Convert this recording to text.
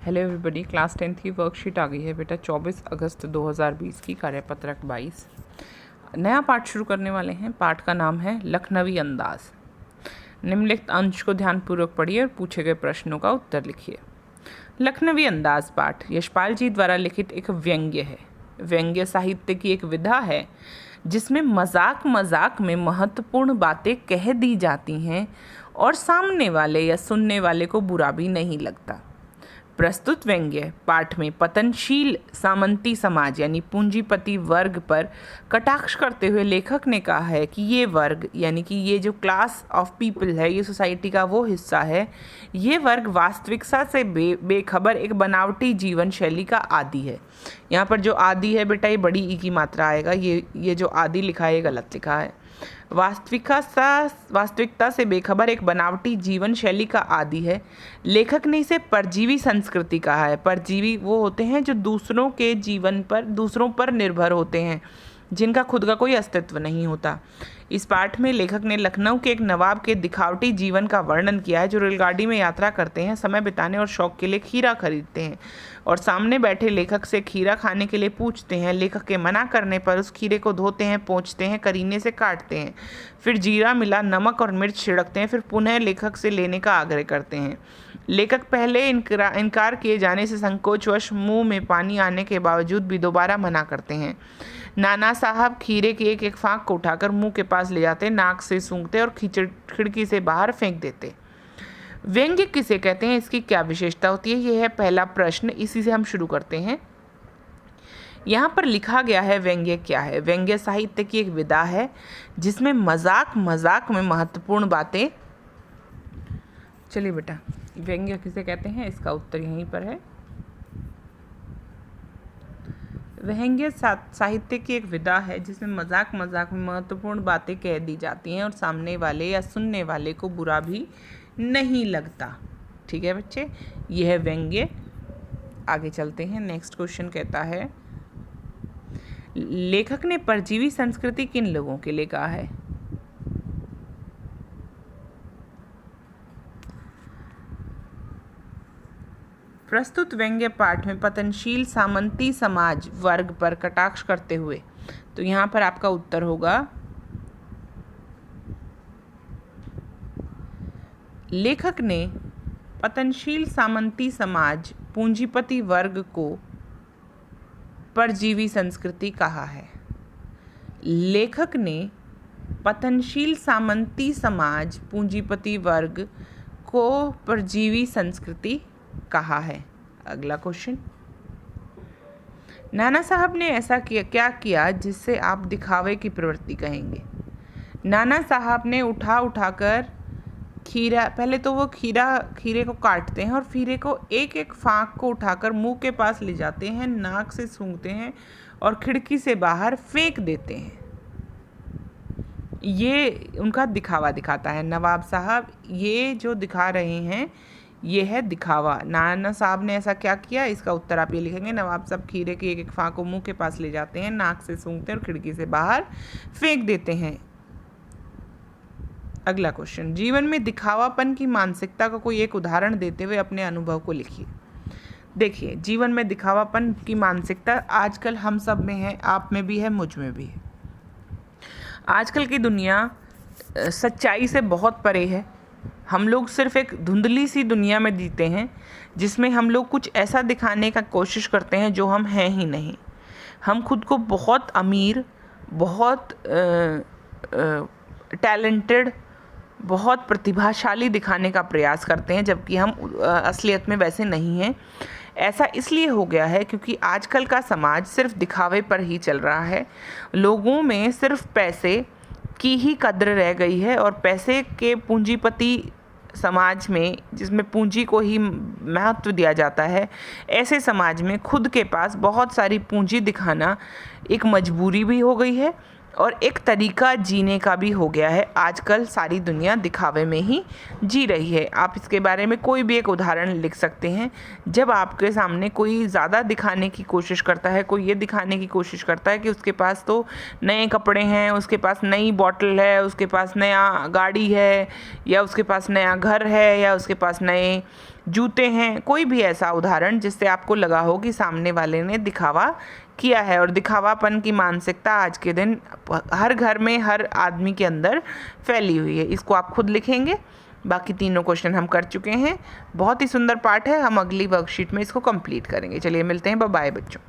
Hello everybody, class 10th की worksheet आ गई है बेटा 24 अगस्त 2020 की, कार्यपत्रक 22। नया पाठ शुरू करने वाले हैं। पाठ का नाम है लखनवी अंदाज। निम्नलिखित अंश को ध्यानपूर्वक पढ़िए और पूछे गए प्रश्नों का उत्तर लिखिए। लखनवी अंदाज पाठ यशपाल जी द्वारा लिखित एक व्यंग्य है। व्यंग्य साहित्य की एक विधा है जिसमें मजाक मजाक में महत्वपूर्ण बातें कह दी जाती हैं और सामने वाले या सुनने वाले को बुरा भी नहीं लगता। प्रस्तुत व्यंग्य पाठ में पतनशील सामंती समाज यानी पूंजीपति वर्ग पर कटाक्ष करते हुए लेखक ने कहा है कि ये वर्ग यानी कि ये जो क्लास ऑफ पीपल है, ये सोसाइटी का वो हिस्सा है, ये वर्ग वास्तविकता से बेखबर एक बनावटी जीवन शैली का आदी है। यहाँ पर जो आदि है बेटा, ये बड़ी ई की मात्रा आएगा। ये जो आदि लिखा है ये गलत लिखा है। वास्तविकता से बेखबर एक बनावटी जीवन शैली का आदी है। लेखक ने इसे परजीवी संस्कृति कहा है। परजीवी वो होते हैं जो दूसरों के जीवन पर, दूसरों पर निर्भर होते हैं, जिनका खुद का कोई अस्तित्व नहीं होता। इस पाठ में लेखक ने लखनऊ के एक नवाब के दिखावटी जीवन का वर्णन किया है, जो रेलगाड़ी में यात्रा करते हैं, समय बिताने और शौक के लिए खीरा खरीदते हैं और सामने बैठे लेखक से खीरा खाने के लिए पूछते हैं। लेखक के मना करने पर उस खीरे को धोते हैं, पोंछते हैं, करीने से काटते हैं, फिर जीरा मिला नमक और मिर्च छिड़कते हैं, फिर पुनः लेखक से लेने का आग्रह करते हैं। लेखक पहले इनकार किए जाने से संकोचवश मुंह में पानी आने के बावजूद भी दोबारा मना करते हैं। नाना साहब खीरे की एक एक फाँक को उठाकर मुंह के पास ले जाते, नाक से सूंघते और खिड़की से बाहर फेंक देते। व्यंग्य किसे कहते हैं, इसकी क्या विशेषता होती है, यह है पहला प्रश्न। इसी से हम शुरू करते हैं। यहाँ पर लिखा गया है व्यंग्य क्या है। व्यंग्य साहित्य की एक विधा है जिसमें मजाक मजाक में महत्वपूर्ण बातें। चलिए बेटा, व्यंग्य किसे कहते हैं, इसका उत्तर यहीं पर है। व्यंग्य साहित्य की एक विधा है जिसमें मजाक मजाक में महत्वपूर्ण बातें कह दी जाती हैं और सामने वाले या सुनने वाले को बुरा भी नहीं लगता। ठीक है बच्चे, यह है व्यंग्य। आगे चलते हैं। नेक्स्ट क्वेश्चन कहता है, लेखक ने परजीवी संस्कृति किन लोगों के लिए कहा है। प्रस्तुत व्यंग्य पाठ में पतनशील सामंती समाज वर्ग पर कटाक्ष करते हुए, तो यहाँ पर आपका उत्तर होगा लेखक ने पतनशील सामंती समाज पूंजीपति वर्ग को परजीवी संस्कृति कहा है। लेखक ने पतनशील सामंती समाज पूंजीपति वर्ग को परजीवी संस्कृति कहा है। अगला क्वेश्चन, नाना साहब ने ऐसा क्या किया जिससे आप दिखावे की प्रवृत्ति कहेंगे। नाना साहब ने उठाकर खीरा, पहले तो वो खीरे को काटते हैं और खीरे को एक एक फाँक को उठाकर मुंह के पास ले जाते हैं, नाक से सूंघते हैं और खिड़की से बाहर फेंक देते हैं। ये उनका दिखावा दिखाता है। नवाब साहब ये जो दिखा रहे हैं ये है दिखावा। नाना साहब ने ऐसा क्या किया, इसका उत्तर आप ये लिखेंगे। नवाब साहब खीरे की एक एक फाँक को मुंह के पास ले जाते हैं, नाक से सूंघते हैं और खिड़की से बाहर फेंक देते हैं। अगला क्वेश्चन, जीवन में दिखावापन की मानसिकता का कोई एक उदाहरण देते हुए अपने अनुभव को लिखिए। देखिए, जीवन में दिखावापन की मानसिकता आजकल हम सब में है, आप में भी है, मुझ में भी है। आजकल की दुनिया सच्चाई से बहुत परे है। हम लोग सिर्फ एक धुंधली सी दुनिया में जीते हैं जिसमें हम लोग कुछ ऐसा दिखाने का कोशिश करते हैं जो हम हैं ही नहीं। हम खुद को बहुत अमीर, बहुत टैलेंटेड, बहुत प्रतिभाशाली दिखाने का प्रयास करते हैं, जबकि हम असलियत में वैसे नहीं हैं। ऐसा इसलिए हो गया है क्योंकि आजकल का समाज सिर्फ दिखावे पर ही चल रहा है। लोगों में सिर्फ पैसे की ही कद्र रह गई है और पैसे के पूंजीपति समाज में, जिसमें पूंजी को ही महत्व दिया जाता है, ऐसे समाज में खुद के पास बहुत सारी पूंजी दिखाना एक मजबूरी भी हो गई है और एक तरीका जीने का भी हो गया है। आजकल सारी दुनिया दिखावे में ही जी रही है। आप इसके बारे में कोई भी एक उदाहरण लिख सकते हैं। जब आपके सामने कोई ज़्यादा दिखाने की कोशिश करता है, कोई ये दिखाने की कोशिश करता है कि उसके पास तो नए कपड़े हैं, उसके पास नई बॉटल है, उसके पास नया गाड़ी है, या उसके पास नया घर है, या उसके पास नए जूते हैं, कोई भी ऐसा उदाहरण जिससे आपको लगा हो कि सामने वाले ने दिखावा किया है। और दिखावापन की मानसिकता आज के दिन हर घर में, हर आदमी के अंदर फैली हुई है। इसको आप खुद लिखेंगे। बाकी तीनों क्वेश्चन हम कर चुके हैं। बहुत ही सुंदर पाठ है, हम अगली वर्कशीट में इसको कंप्लीट करेंगे। चलिए मिलते हैं, बाय बाय बच्चों।